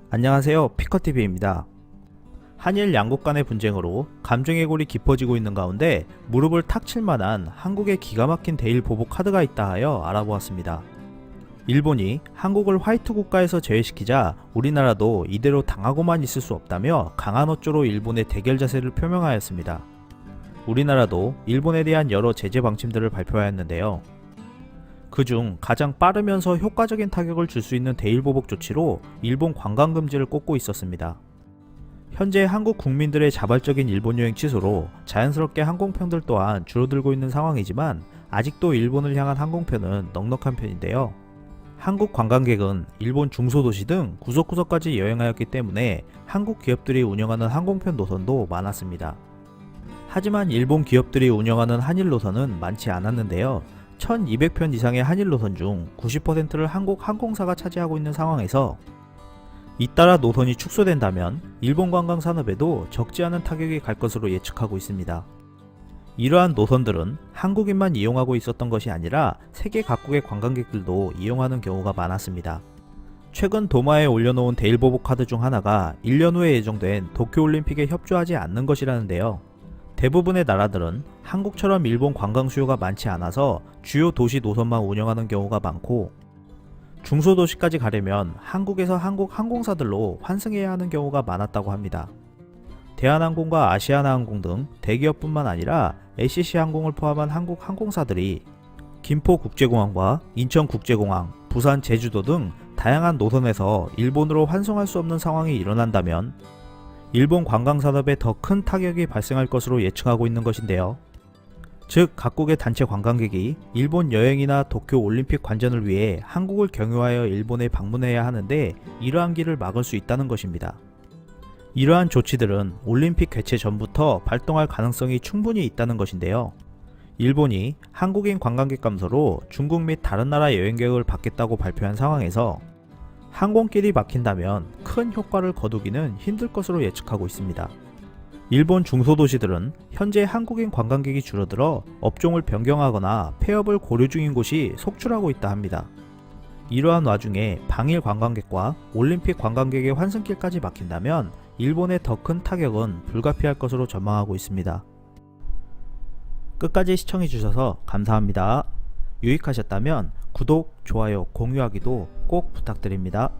안녕하세요, 피커TV입니다. 한일 양국 간의 분쟁으로 감정의 골이 깊어지고 있는 가운데 무릎을 탁 칠만한 한국의 기가 막힌 대일 보복 카드가 있다 하여 알아보았습니다. 일본이 한국을 화이트 국가에서 제외시키자 우리나라도 이대로 당하고만 있을 수 없다며 강한 어조로 일본의 대결 자세를 표명하였습니다. 우리나라도 일본에 대한 여러 제재 방침들을 발표하였는데요. 그중 가장 빠르면서 효과적인 타격을 줄 수 있는 대일보복 조치로 일본 관광 금지를 꼽고 있었습니다. 현재 한국 국민들의 자발적인 일본 여행 취소로 자연스럽게 항공편들 또한 줄어들고 있는 상황이지만 아직도 일본을 향한 항공편은 넉넉한 편인데요. 한국 관광객은 일본 중소도시 등 구석구석까지 여행하였기 때문에 한국 기업들이 운영하는 항공편 노선도 많았습니다. 하지만 일본 기업들이 운영하는 한일 노선은 많지 않았는데요. 1200편 이상의 한일 노선 중 90%를 한국 항공사가 차지하고 있는 상황에서 잇따라 노선이 축소된다면 일본 관광 산업에도 적지 않은 타격이 갈 것으로 예측하고 있습니다. 이러한 노선들은 한국인만 이용하고 있었던 것이 아니라 세계 각국의 관광객들도 이용하는 경우가 많았습니다. 최근 도마에 올려놓은 대일보복 카드 중 하나가 1년 후에 예정된 도쿄올림픽에 협조하지 않는 것이라는데요. 대부분의 나라들은 한국처럼 일본 관광 수요가 많지 않아서 주요 도시 노선만 운영하는 경우가 많고 중소도시까지 가려면 한국에서 한국 항공사들로 환승해야 하는 경우가 많았다고 합니다. 대한항공과 아시아나항공 등 대기업뿐만 아니라 LCC항공을 포함한 한국 항공사들이 김포국제공항과 인천국제공항, 부산 제주도 등 다양한 노선에서 일본으로 환송할 수 없는 상황이 일어난다면 일본 관광산업에 더 큰 타격이 발생할 것으로 예측하고 있는 것인데요. 즉 각국의 단체 관광객이 일본 여행이나 도쿄 올림픽 관전을 위해 한국을 경유하여 일본에 방문해야 하는데 이러한 길을 막을 수 있다는 것입니다. 이러한 조치들은 올림픽 개최 전부터 발동할 가능성이 충분히 있다는 것인데요. 일본이 한국인 관광객 감소로 중국 및 다른 나라 여행객을 받겠다고 발표한 상황에서 항공길이 막힌다면 큰 효과를 거두기는 힘들 것으로 예측하고 있습니다. 일본 중소도시들은 현재 한국인 관광객이 줄어들어 업종을 변경하거나 폐업을 고려 중인 곳이 속출하고 있다 합니다. 이러한 와중에 방일 관광객과 올림픽 관광객의 환승길까지 막힌다면 일본의 더 큰 타격은 불가피할 것으로 전망하고 있습니다. 끝까지 시청해주셔서 감사합니다. 유익하셨다면 구독, 좋아요, 공유하기도 꼭 부탁드립니다.